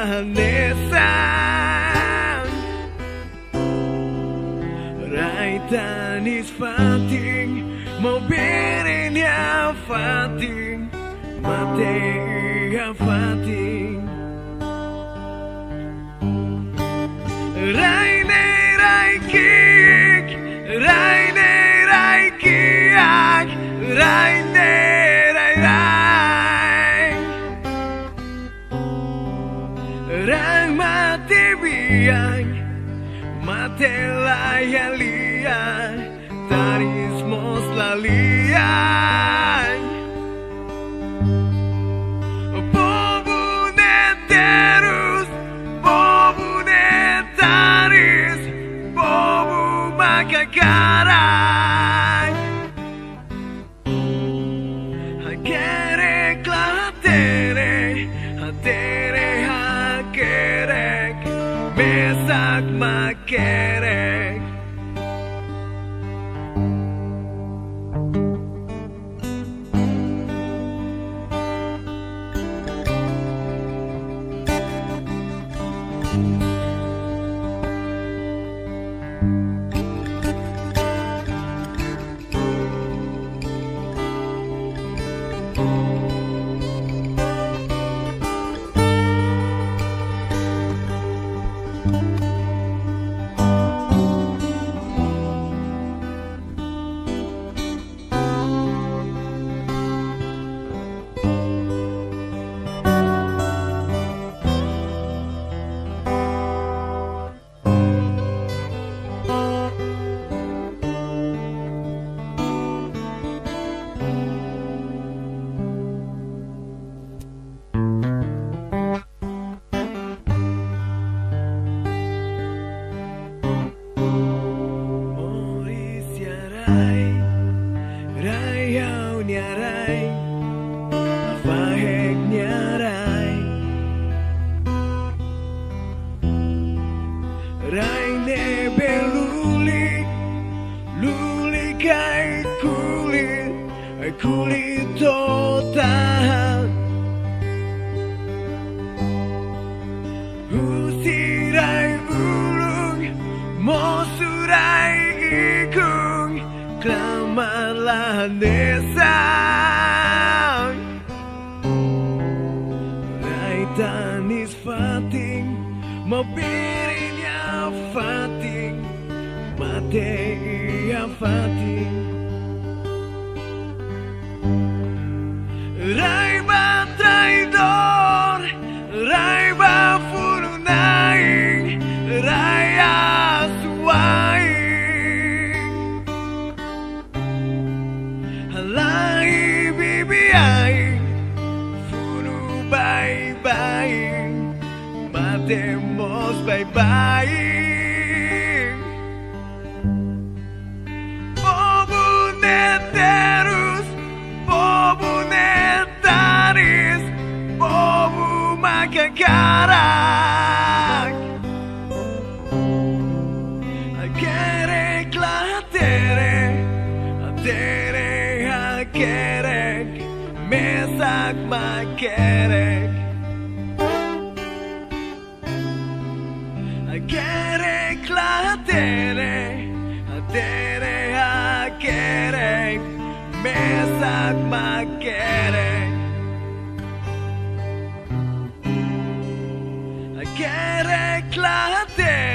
lahanesan Raitan is fighting Mau birin ya fighting Mate ya fighting Raine raikik Raine raikiak Raine rai Rang mati biang Mate layalian Taris mos lalian Bobune terus Bobune taris Bobu makakarai Hakerek latere Hatere hakerek Mesak makerek Rayau nyarai Fahek nyarai Raine belulik Lulik kai kulit Kulit total Usirai ulung Mosurai ikung Klamar lahanesan Raitan is fighting Mau birin ya fighting Mate ya fighting Raiba traidor Raiba furunaing Raya suaing Halai bibiaing Furu bye-bye Matemos bye-bye Bobune terus Bobune taris Bobu makakarak Kerek latere Tere hakerek Mesak makerek Kerek latere Tere hakerek Mesak makerek Kerek latere